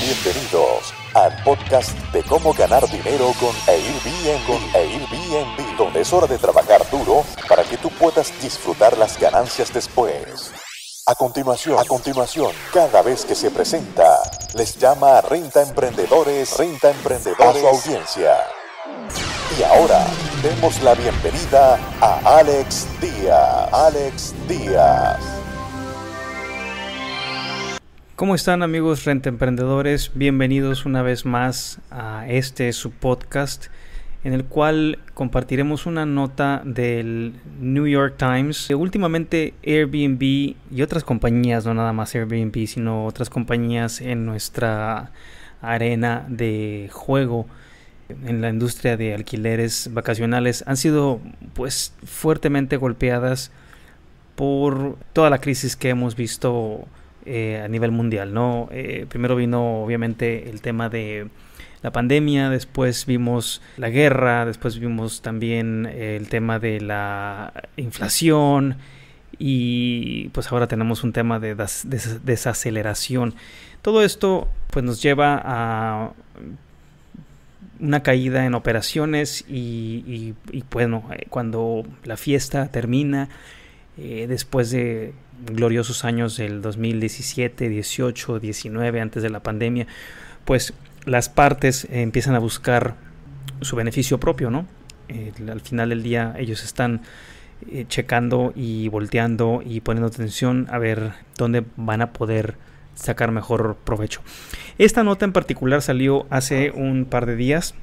Bienvenidos al podcast de cómo ganar dinero con Airbnb, donde es hora de trabajar duro para que tú puedas disfrutar las ganancias después. A continuación, cada vez que se presenta, les llama a Renta Emprendedores a su audiencia. Y ahora, demos la bienvenida a Alex Díaz. ¿Cómo están, amigos Renta Emprendedores? Bienvenidos una vez más a su podcast, en el cual compartiremos una nota del New York Times. Últimamente Airbnb y otras compañías, no nada más Airbnb, sino otras compañías en nuestra arena de juego en la industria de alquileres vacacionales han sido pues fuertemente golpeadas por toda la crisis que hemos visto a nivel mundial, ¿no? Primero vino obviamente el tema de la pandemia, después vimos la guerra, después vimos también el tema de la inflación y pues ahora tenemos un tema de desaceleración. Todo esto pues nos lleva a una caída en operaciones y bueno, cuando la fiesta termina, después de gloriosos años del 2017, 18, 19, antes de la pandemia, pues las partes empiezan a buscar su beneficio propio, ¿no? Al final del día ellos están checando y volteando y poniendo atención a ver dónde van a poder sacar mejor provecho. Esta nota en particular salió hace un par de días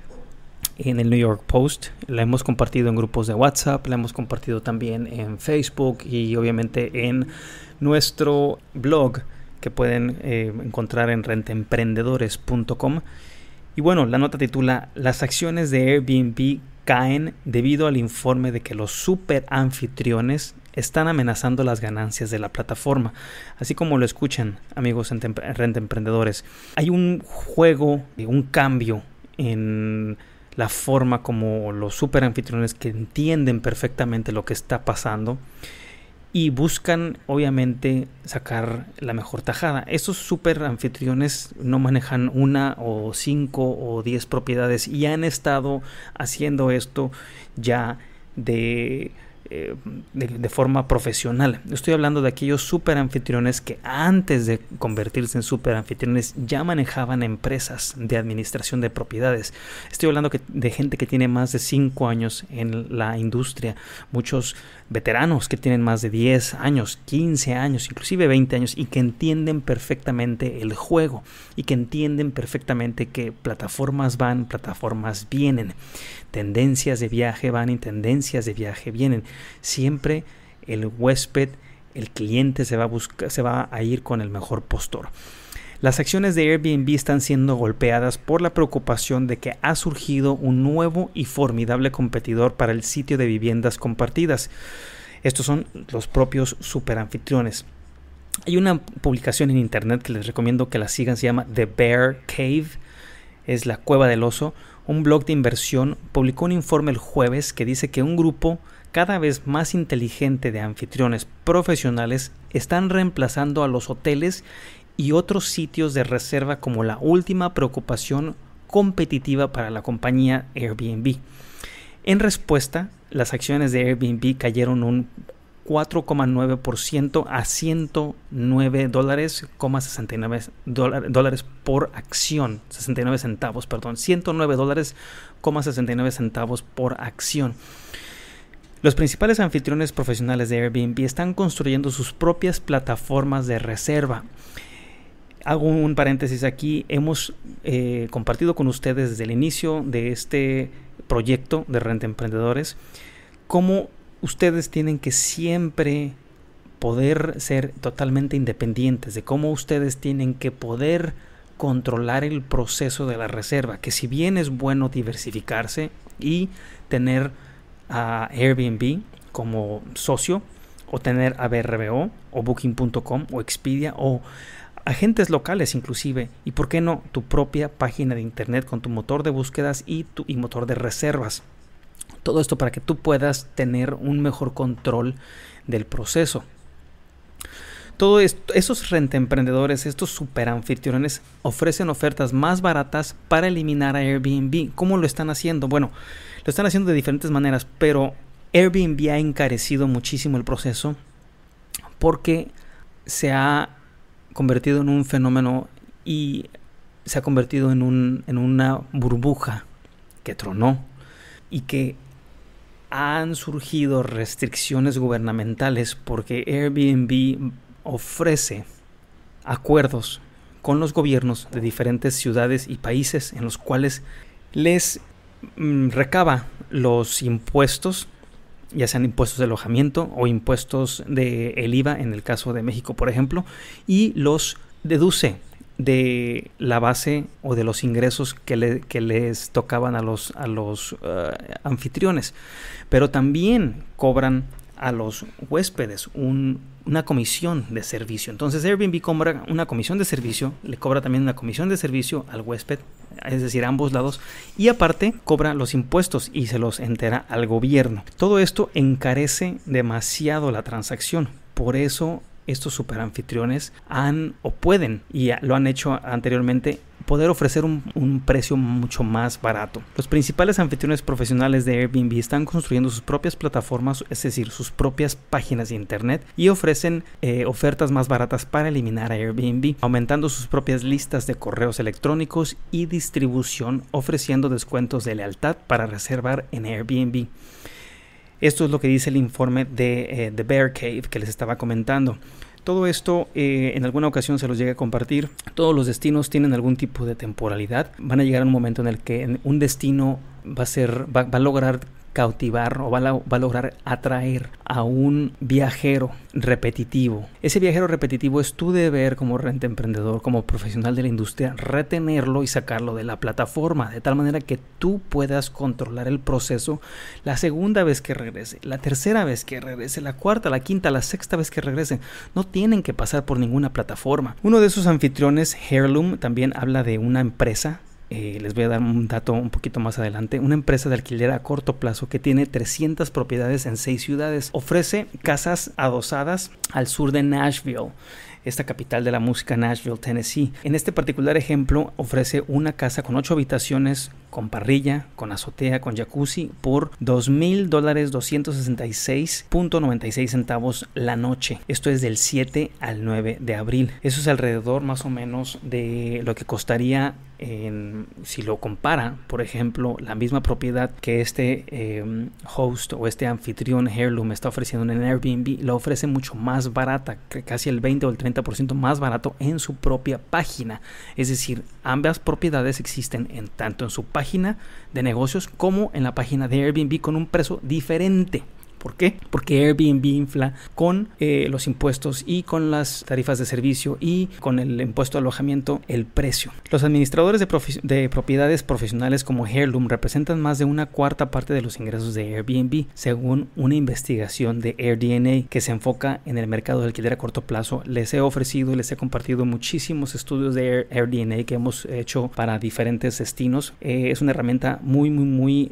en el New York Post. La hemos compartido en grupos de WhatsApp, la hemos compartido también en Facebook y obviamente en nuestro blog que pueden encontrar en rentaemprendedores.com. Y bueno, la nota titula: las acciones de Airbnb caen debido al informe de que los super anfitriones están amenazando las ganancias de la plataforma. Así como lo escuchan, amigos Renta Emprendedores, hay un juego, un cambio en la forma como los super anfitriones, que entienden perfectamente lo que está pasando y buscan obviamente sacar la mejor tajada. Estos super anfitriones no manejan 1 o 5 o 10 propiedades y han estado haciendo esto ya de forma profesional. Estoy hablando de aquellos super anfitriones que antes de convertirse en super anfitriones ya manejaban empresas de administración de propiedades. Estoy hablando de gente que tiene más de 5 años en la industria, muchos veteranos que tienen más de 10 años, 15 años, inclusive 20 años, y que entienden perfectamente el juego y que entienden perfectamente que plataformas van, plataformas vienen, tendencias de viaje van y tendencias de viaje vienen. Siempre el huésped, el cliente se va a ir con el mejor postor. Las acciones de Airbnb están siendo golpeadas por la preocupación de que ha surgido un nuevo y formidable competidor para el sitio de viviendas compartidas. Estos son los propios superanfitriones. Hay una publicación en internet que les recomiendo que la sigan, se llama The Bear Cave, es la cueva del oso. Un blog de inversión publicó un informe el jueves que dice que un grupo cada vez más inteligente de anfitriones profesionales están reemplazando a los hoteles y otros sitios de reserva como la última preocupación competitiva para la compañía Airbnb. En respuesta, las acciones de Airbnb cayeron un 4,9% a $109.69 por acción, 69 centavos, perdón, $109.69 por acción. Los principales anfitriones profesionales de Airbnb están construyendo sus propias plataformas de reserva. Hago un paréntesis aquí. Hemos compartido con ustedes desde el inicio de este proyecto de Renta Emprendedores cómo ustedes tienen que siempre poder ser totalmente independientes, de cómo ustedes tienen que poder controlar el proceso de la reserva, que si bien es bueno diversificarse y tener a Airbnb como socio, o tener a VRBO o Booking.com o Expedia o agentes locales inclusive, y por qué no tu propia página de internet con tu motor de búsquedas y motor de reservas. Todo esto para que tú puedas tener un mejor control del proceso. Todo esto, esos rentemprendedores, estos superanfitriones ofrecen ofertas más baratas para eliminar a Airbnb. ¿Cómo lo están haciendo? Bueno, lo están haciendo de diferentes maneras, pero Airbnb ha encarecido muchísimo el proceso porque se ha convertido en un fenómeno y se ha convertido en una burbuja que tronó y que han surgido restricciones gubernamentales porque Airbnb ofrece acuerdos con los gobiernos de diferentes ciudades y países en los cuales les recaba los impuestos, ya sean impuestos de alojamiento o impuestos del IVA en el caso de México, por ejemplo, y los deduce de la base o de los ingresos que les tocaban a los anfitriones, pero también cobran a los huéspedes una comisión de servicio. Entonces Airbnb cobra una comisión de servicio, le cobra también una comisión de servicio al huésped, es decir, a ambos lados, y aparte cobra los impuestos y se los entera al gobierno. Todo esto encarece demasiado la transacción, por eso estos superanfitriones pueden, y lo han hecho anteriormente, poder ofrecer un precio mucho más barato. Los principales anfitriones profesionales de Airbnb están construyendo sus propias plataformas, es decir, sus propias páginas de internet, y ofrecen ofertas más baratas para eliminar a Airbnb, aumentando sus propias listas de correos electrónicos y distribución, ofreciendo descuentos de lealtad para reservar en Airbnb. Esto es lo que dice el informe de The Bear Cave que les estaba comentando. Todo esto en alguna ocasión se los llegué a compartir. Todos los destinos tienen algún tipo de temporalidad. Van a llegar a un momento en el que un destino va a lograr cautivar o va a lograr atraer a un viajero repetitivo. Ese viajero repetitivo es tu deber como rentemprendedor, como profesional de la industria, retenerlo y sacarlo de la plataforma, de tal manera que tú puedas controlar el proceso la segunda vez que regrese, la tercera vez que regrese, la cuarta, la quinta, la sexta vez que regrese. No tienen que pasar por ninguna plataforma. Uno de esos anfitriones, Heirloom, también habla de una empresa. Les voy a dar un dato un poquito más adelante. Una empresa de alquiler a corto plazo que tiene 300 propiedades en 6 ciudades. Ofrece casas adosadas al sur de Nashville, esta capital de la música, Nashville, Tennessee. En este particular ejemplo ofrece una casa con 8 habitaciones, con parrilla, con azotea, con jacuzzi por $2,000, 266.96 centavos la noche. Esto es del 7 al 9 de abril. Eso es alrededor más o menos de lo que costaría si lo compara, por ejemplo, la misma propiedad que este host o este anfitrión Heirloom está ofreciendo en Airbnb, la ofrece mucho más barata, casi el 20 o el 30% más barato en su propia página. Es decir, ambas propiedades existen tanto en su página de negocios como en la página de Airbnb con un precio diferente. ¿Por qué? Porque Airbnb infla con los impuestos y con las tarifas de servicio y con el impuesto de alojamiento el precio. Los administradores de propiedades profesionales como Heirloom representan más de una cuarta parte de los ingresos de Airbnb, según una investigación de AirDNA que se enfoca en el mercado de alquiler a corto plazo. Les he ofrecido y les he compartido muchísimos estudios de AirDNA que hemos hecho para diferentes destinos. Es una herramienta muy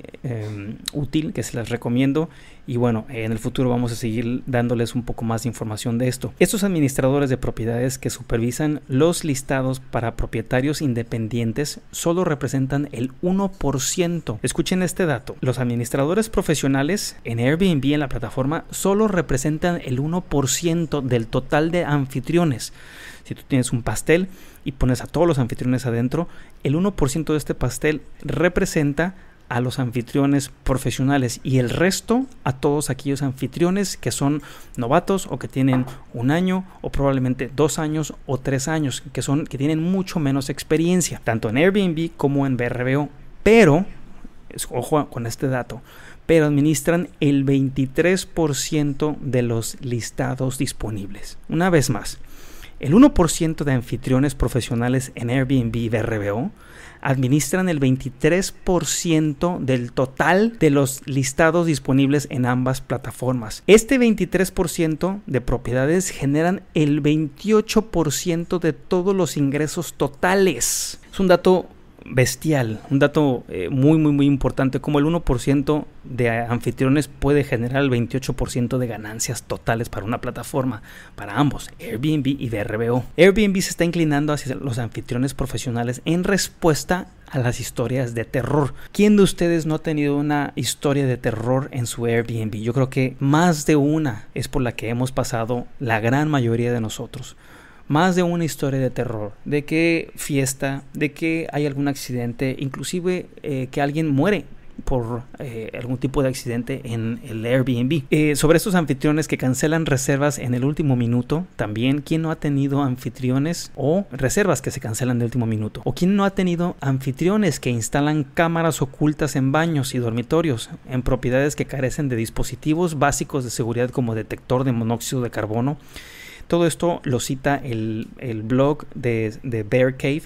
útil que se las recomiendo. Y bueno, en el futuro vamos a seguir dándoles un poco más de información de esto. Estos administradores de propiedades que supervisan los listados para propietarios independientes solo representan el 1%. Escuchen este dato. Los administradores profesionales en Airbnb, en la plataforma, solo representan el 1% del total de anfitriones. Si tú tienes un pastel y pones a todos los anfitriones adentro, el 1% de este pastel representa a los anfitriones profesionales y el resto a todos aquellos anfitriones que son novatos o que tienen 1 año o probablemente 2 años o 3 años, que tienen mucho menos experiencia, tanto en Airbnb como en VRBO, pero, ojo con este dato, pero administran el 23% de los listados disponibles. Una vez más, el 1% de anfitriones profesionales en Airbnb y VRBO administran el 23% del total de los listados disponibles en ambas plataformas. Este 23% de propiedades generan el 28% de todos los ingresos totales. Es un dato bestial, un dato muy importante, como el 1% de anfitriones puede generar el 28% de ganancias totales para una plataforma, para ambos, Airbnb y VRBO. Airbnb se está inclinando hacia los anfitriones profesionales en respuesta a las historias de terror. ¿Quién de ustedes no ha tenido una historia de terror en su Airbnb? Yo creo que más de una es por la que hemos pasado la gran mayoría de nosotros. Más de una historia de terror, de que fiesta, de que hay algún accidente, inclusive que alguien muere por algún tipo de accidente en el Airbnb. Sobre estos anfitriones que cancelan reservas en el último minuto, también, ¿quién no ha tenido anfitriones o reservas que se cancelan de último minuto? ¿O quién no ha tenido anfitriones que instalan cámaras ocultas en baños y dormitorios, en propiedades que carecen de dispositivos básicos de seguridad como detector de monóxido de carbono? Todo esto lo cita el blog de Bear Cave,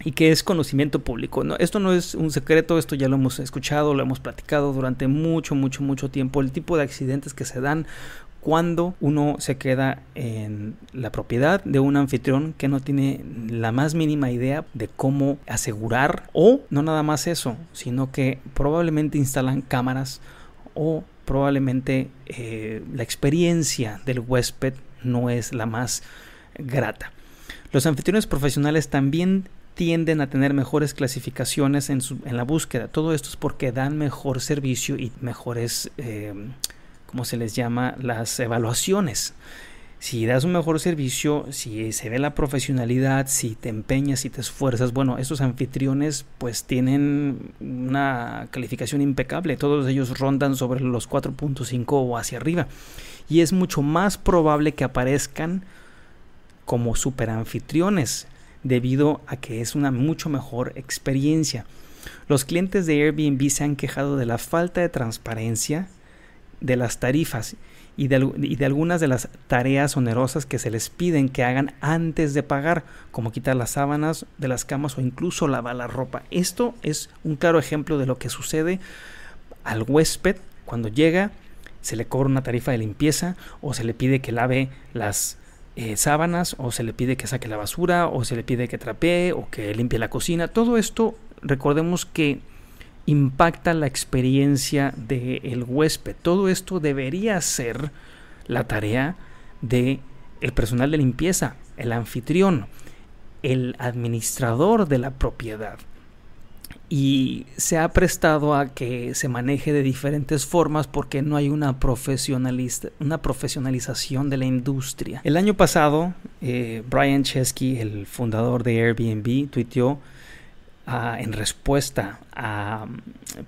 y que es conocimiento público. No, esto no es un secreto, esto ya lo hemos escuchado, lo hemos platicado durante mucho tiempo. El tipo de accidentes que se dan cuando uno se queda en la propiedad de un anfitrión que no tiene la más mínima idea de cómo asegurar, o no nada más eso, sino que probablemente instalan cámaras, o probablemente la experiencia del huésped no es la más grata. Los anfitriones profesionales también tienden a tener mejores clasificaciones en la búsqueda. Todo esto es porque dan mejor servicio y mejores, ¿cómo se les llama? Las evaluaciones. Si das un mejor servicio, si se ve la profesionalidad, si te empeñas, si te esfuerzas, bueno, estos anfitriones pues tienen una calificación impecable. Todos ellos rondan sobre los 4.5 o hacia arriba. Y es mucho más probable que aparezcan como superanfitriones, debido a que es una mucho mejor experiencia. Los clientes de Airbnb se han quejado de la falta de transparencia de las tarifas y de algunas de las tareas onerosas que se les piden que hagan antes de pagar, como quitar las sábanas de las camas o incluso lavar la ropa. Esto es un claro ejemplo de lo que sucede al huésped cuando llega, se le cobra una tarifa de limpieza o se le pide que lave las sábanas, o se le pide que saque la basura, o se le pide que trapee o que limpie la cocina. Todo esto, recordemos que impacta la experiencia del huésped. Todo esto debería ser la tarea del personal de limpieza, el anfitrión, el administrador de la propiedad. Y se ha prestado a que se maneje de diferentes formas porque no hay una profesionalización de la industria. El año pasado, Brian Chesky, el fundador de Airbnb, tuiteó en respuesta a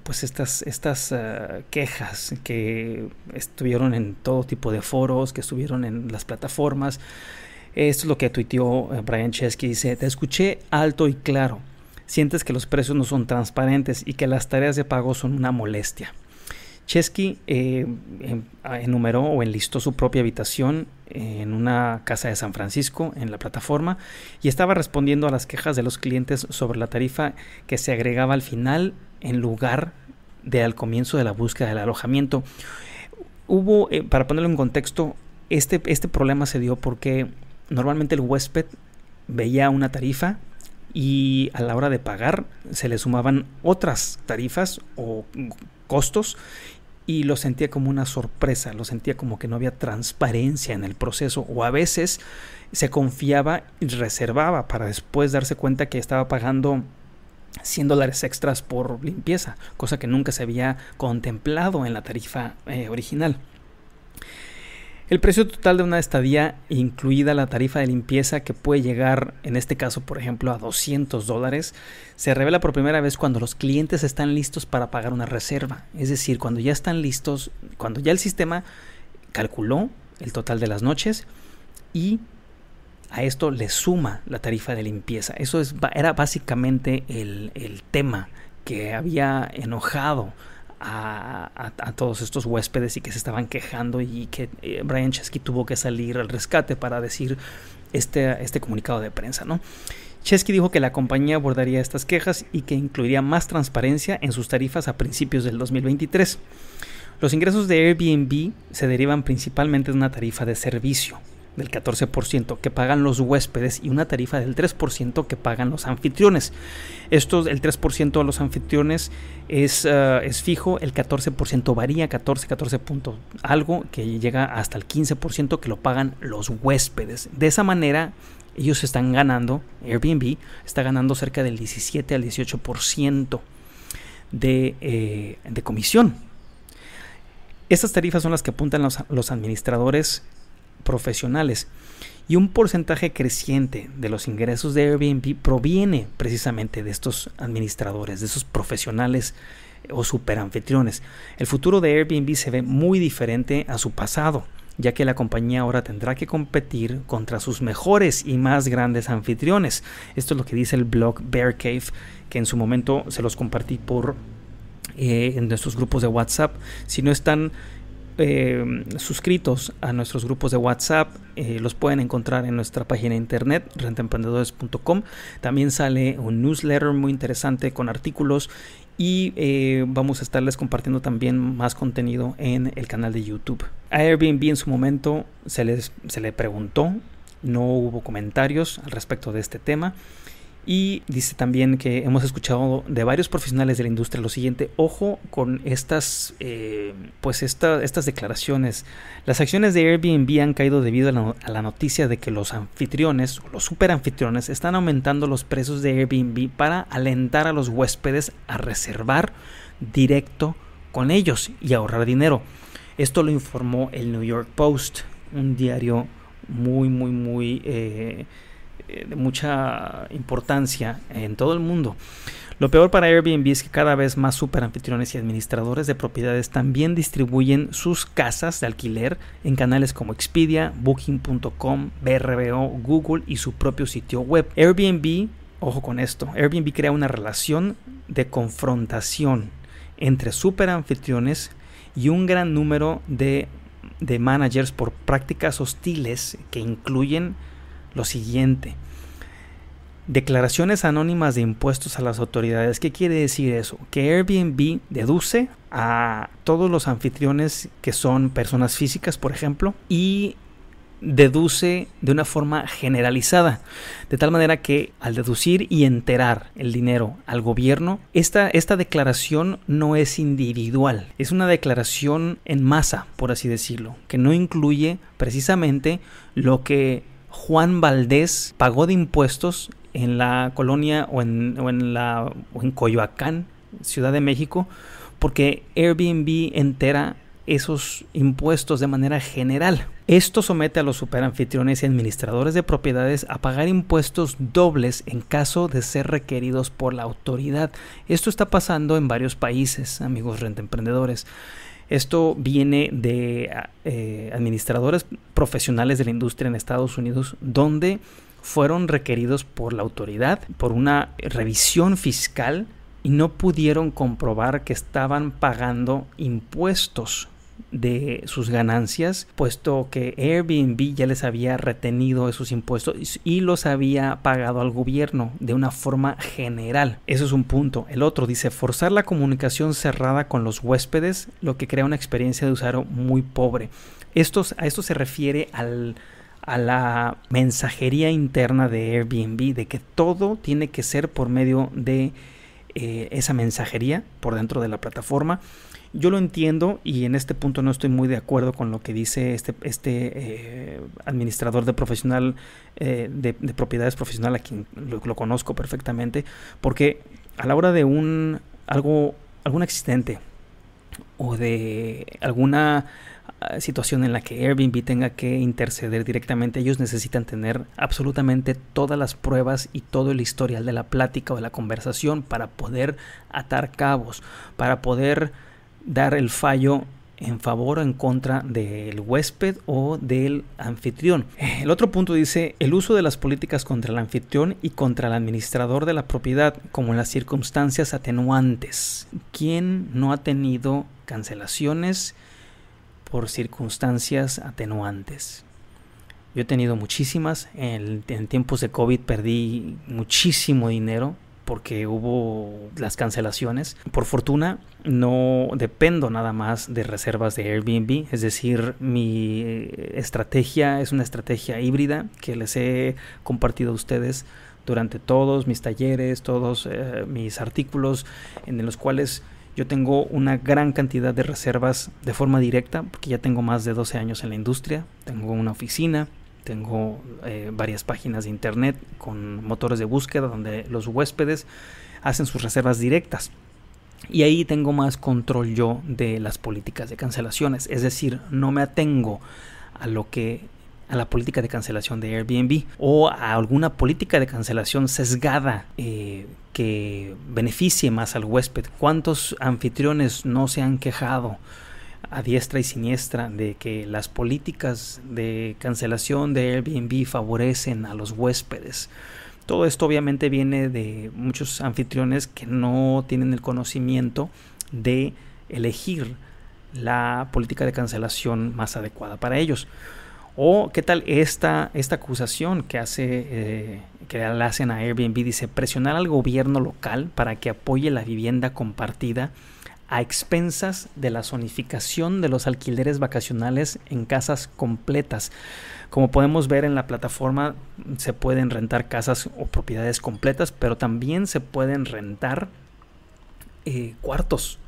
pues estas quejas que estuvieron en todo tipo de foros, que estuvieron en las plataformas. Esto es lo que tuiteó Brian Chesky. Dice: te escuché alto y claro. Sientes que los precios no son transparentes y que las tareas de pago son una molestia. Chesky enumeró o enlistó su propia habitación en una casa de San Francisco en la plataforma y estaba respondiendo a las quejas de los clientes sobre la tarifa que se agregaba al final en lugar de al comienzo de la búsqueda del alojamiento. Hubo, para ponerlo en contexto, este problema se dio porque normalmente el huésped veía una tarifa y a la hora de pagar se le sumaban otras tarifas o costos y lo sentía como una sorpresa, lo sentía como que no había transparencia en el proceso, o a veces se confiaba y reservaba para después darse cuenta que estaba pagando $100 extras por limpieza, cosa que nunca se había contemplado en la tarifa original. El precio total de una estadía, incluida la tarifa de limpieza, que puede llegar, en este caso, por ejemplo, a $200, se revela por primera vez cuando los clientes están listos para pagar una reserva. Es decir, cuando ya están listos, cuando ya el sistema calculó el total de las noches y a esto le suma la tarifa de limpieza. Eso era básicamente el tema que había enojado a todos estos huéspedes y que se estaban quejando, y que Brian Chesky tuvo que salir al rescate para decir este comunicado de prensa, ¿no? Chesky dijo que la compañía abordaría estas quejas y que incluiría más transparencia en sus tarifas a principios del 2023. Los ingresos de Airbnb se derivan principalmente de una tarifa de servicio. del 14% que pagan los huéspedes y una tarifa del 3% que pagan los anfitriones. El 3% de los anfitriones es fijo, el 14% varía, 14 puntos algo, que llega hasta el 15% que lo pagan los huéspedes. De esa manera, ellos están ganando, Airbnb está ganando cerca del 17 al 18% de comisión. Estas tarifas son las que apuntan los administradores profesionales, y un porcentaje creciente de los ingresos de Airbnb proviene precisamente de estos administradores, de esos profesionales o superanfitriones. El futuro de Airbnb se ve muy diferente a su pasado, ya que la compañía ahora tendrá que competir contra sus mejores y más grandes anfitriones. Esto es lo que dice el blog Bear Cave, que en su momento se los compartí en nuestros grupos de WhatsApp. Si no están suscritos a nuestros grupos de WhatsApp, los pueden encontrar en nuestra página de internet rentaemprendedores.com. También sale un newsletter muy interesante con artículos, y vamos a estarles compartiendo también más contenido en el canal de YouTube. A Airbnb en su momento se le preguntó, no hubo comentarios al respecto de este tema. Y dice también que hemos escuchado de varios profesionales de la industria lo siguiente: ojo con estas declaraciones. Las acciones de Airbnb han caído debido a la noticia de que los anfitriones o los superanfitriones están aumentando los precios de Airbnb para alentar a los huéspedes a reservar directo con ellos y ahorrar dinero. Esto lo informó el New York Post, un diario muy de mucha importancia en todo el mundo. Lo peor para Airbnb es que cada vez más superanfitriones y administradores de propiedades también distribuyen sus casas de alquiler en canales como Expedia, Booking.com, Vrbo, Google y su propio sitio web. Airbnb, ojo con esto, Airbnb crea una relación de confrontación entre superanfitriones y un gran número de managers por prácticas hostiles que incluyen lo siguiente: declaraciones anónimas de impuestos a las autoridades. ¿Qué quiere decir eso? Que Airbnb deduce a todos los anfitriones que son personas físicas, por ejemplo, y deduce de una forma generalizada, de tal manera que al deducir y enterar el dinero al gobierno, esta declaración no es individual, es una declaración en masa, por así decirlo, que no incluye precisamente lo que Juan Valdés pagó de impuestos en la colonia o en Coyoacán, Ciudad de México, porque Airbnb entera esos impuestos de manera general. Esto somete a los superanfitriones y administradores de propiedades a pagar impuestos dobles en caso de ser requeridos por la autoridad. Esto está pasando en varios países, amigos rentemprendedores. Esto viene de administradores profesionales de la industria en Estados Unidos, donde fueron requeridos por la autoridad por una revisión fiscal y no pudieron comprobar que estaban pagando impuestos de sus ganancias, puesto que Airbnb ya les había retenido esos impuestos y los había pagado al gobierno de una forma general. Eso es un punto. El otro dice: forzar la comunicación cerrada con los huéspedes, lo que crea una experiencia de usuario muy pobre. A esto se refiere a la mensajería interna de Airbnb, de que todo tiene que ser por medio de esa mensajería por dentro de la plataforma. Yo lo entiendo y en este punto no estoy muy de acuerdo con lo que dice este administrador de propiedades profesional, a quien lo conozco perfectamente, porque a la hora de algún accidente o de alguna situación en la que Airbnb tenga que interceder directamente, ellos necesitan tener absolutamente todas las pruebas y todo el historial de la plática o de la conversación para poder atar cabos, para poder dar el fallo en favor o en contra del huésped o del anfitrión. El otro punto dice: el uso de las políticas contra el anfitrión y contra el administrador de la propiedad como en las circunstancias atenuantes. ¿Quién no ha tenido cancelaciones por circunstancias atenuantes? Yo he tenido muchísimas. En tiempos de COVID perdí muchísimo dinero porque hubo las cancelaciones. Por fortuna no dependo nada más de reservas de Airbnb, es decir, mi estrategia es una estrategia híbrida que les he compartido a ustedes durante todos mis talleres, todos mis artículos, en los cuales yo tengo una gran cantidad de reservas de forma directa, porque ya tengo más de 12 años en la industria, tengo una oficina, tengo varias páginas de internet con motores de búsqueda donde los huéspedes hacen sus reservas directas. Y ahí tengo más control yo de las políticas de cancelaciones, es decir, no me atengo a la política de cancelación de Airbnb o a alguna política de cancelación sesgada que beneficie más al huésped. ¿Cuántos anfitriones no se han quejado a diestra y siniestra de que las políticas de cancelación de Airbnb favorecen a los huéspedes? Todo esto obviamente viene de muchos anfitriones que no tienen el conocimiento de elegir la política de cancelación más adecuada para ellos. O qué tal esta acusación que le hacen a Airbnb, dice: presionar al gobierno local para que apoye la vivienda compartida a expensas de la zonificación de los alquileres vacacionales en casas completas. Como podemos ver en la plataforma, se pueden rentar casas o propiedades completas, pero también se pueden rentar cuartos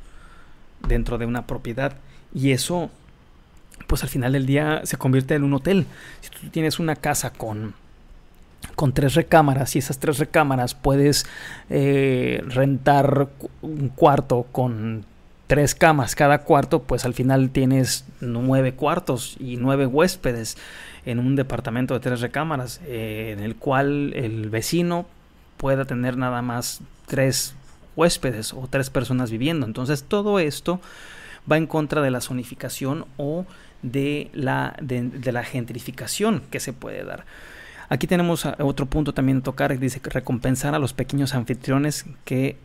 dentro de una propiedad, y eso pues al final del día se convierte en un hotel. Si tú tienes una casa con 3 recámaras y esas 3 recámaras puedes rentar un cuarto con 3 camas cada cuarto, pues al final tienes 9 cuartos y 9 huéspedes en un departamento de 3 recámaras, en el cual el vecino pueda tener nada más 3 huéspedes o 3 personas viviendo. Entonces todo esto va en contra de la zonificación o de la gentrificación que se puede dar. Aquí tenemos otro punto también a tocar, dice que recompensar a los pequeños anfitriones que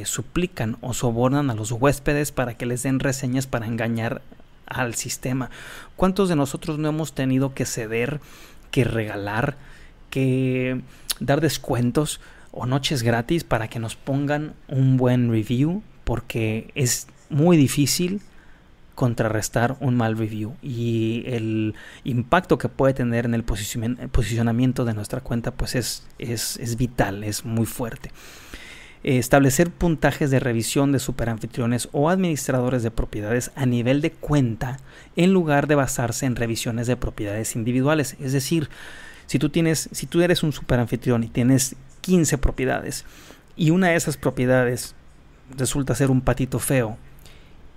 suplican o sobornan a los huéspedes para que les den reseñas para engañar al sistema. ¿Cuántos de nosotros no hemos tenido que ceder, que regalar, que dar descuentos o noches gratis para que nos pongan un buen review? Porque es muy difícil contrarrestar un mal review y el impacto que puede tener en el posicionamiento de nuestra cuenta pues es vital, es muy fuerte. Establecer puntajes de revisión de superanfitriones o administradores de propiedades a nivel de cuenta en lugar de basarse en revisiones de propiedades individuales. Es decir, si tú eres un superanfitrión y tienes 15 propiedades y una de esas propiedades resulta ser un patito feo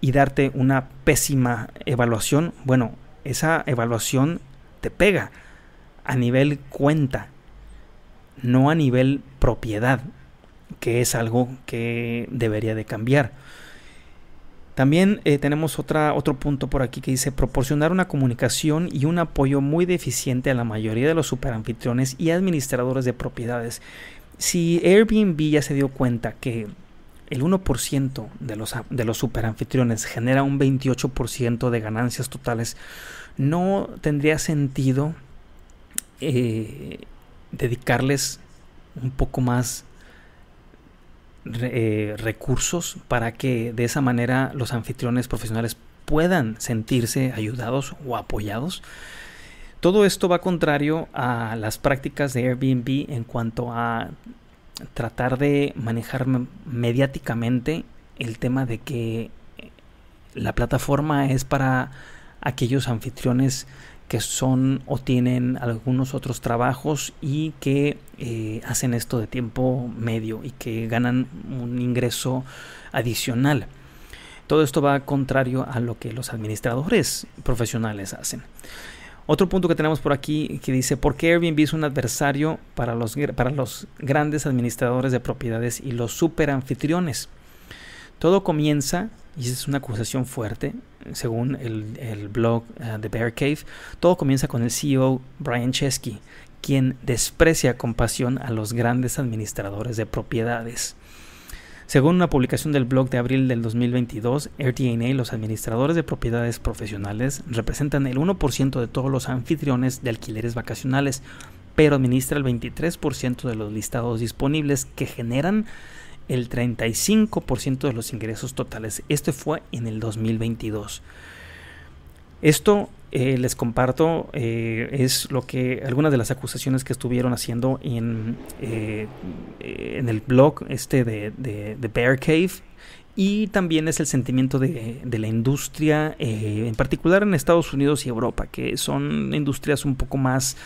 y darte una pésima evaluación, bueno, esa evaluación te pega a nivel cuenta, no a nivel propiedad, que es algo que debería de cambiar. También tenemos otro punto por aquí que dice proporcionar una comunicación y un apoyo muy deficiente a la mayoría de los superanfitriones y administradores de propiedades. Si Airbnb ya se dio cuenta que el 1% de los superanfitriones genera un 28% de ganancias totales, no tendría sentido dedicarles un poco más recursos para que de esa manera los anfitriones profesionales puedan sentirse ayudados o apoyados. Todo esto va contrario a las prácticas de Airbnb en cuanto a tratar de manejar mediáticamente el tema de que la plataforma es para aquellos anfitriones que son o tienen algunos otros trabajos y que hacen esto de tiempo medio y que ganan un ingreso adicional. Todo esto va contrario a lo que los administradores profesionales hacen. Otro punto que tenemos por aquí que dice ¿por qué Airbnb es un adversario para los grandes administradores de propiedades y los superanfitriones? Todo comienza, y es una acusación fuerte, según el blog de Bear Cave, todo comienza con el CEO Brian Chesky, quien desprecia con pasión a los grandes administradores de propiedades. Según una publicación del blog de abril del 2022, RTNA, los administradores de propiedades profesionales representan el 1% de todos los anfitriones de alquileres vacacionales, pero administra el 23% de los listados disponibles, que generan el 35% de los ingresos totales. Este fue en el 2022. Esto les comparto, es lo que algunas de las acusaciones que estuvieron haciendo en el blog de Bear Cave, y también es el sentimiento de la industria, en particular en Estados Unidos y Europa, que son industrias un poco más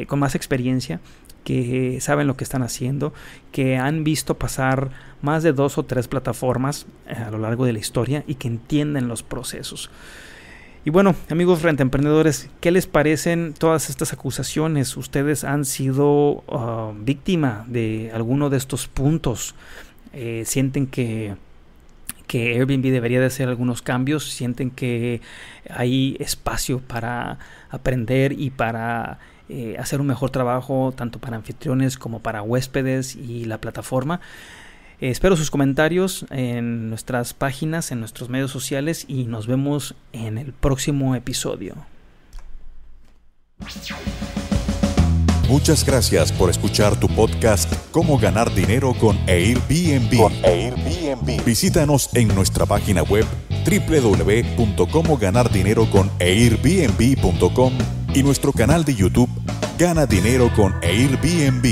con más experiencia, que saben lo que están haciendo, que han visto pasar más de 2 o 3 plataformas a lo largo de la historia y que entienden los procesos. Y bueno, amigos rentemprendedores, ¿qué les parecen todas estas acusaciones? ¿Ustedes han sido víctima de alguno de estos puntos? ¿Sienten que Airbnb debería de hacer algunos cambios? ¿Sienten que hay espacio para aprender y para hacer un mejor trabajo tanto para anfitriones como para huéspedes y la plataforma? Espero sus comentarios en nuestras páginas, en nuestros medios sociales, y nos vemos en el próximo episodio. Muchas gracias por escuchar tu podcast Cómo ganar dinero con Airbnb. Visítanos en nuestra página web www.comoganardinero.airbnb.com y nuestro canal de YouTube Gana Dinero con Airbnb.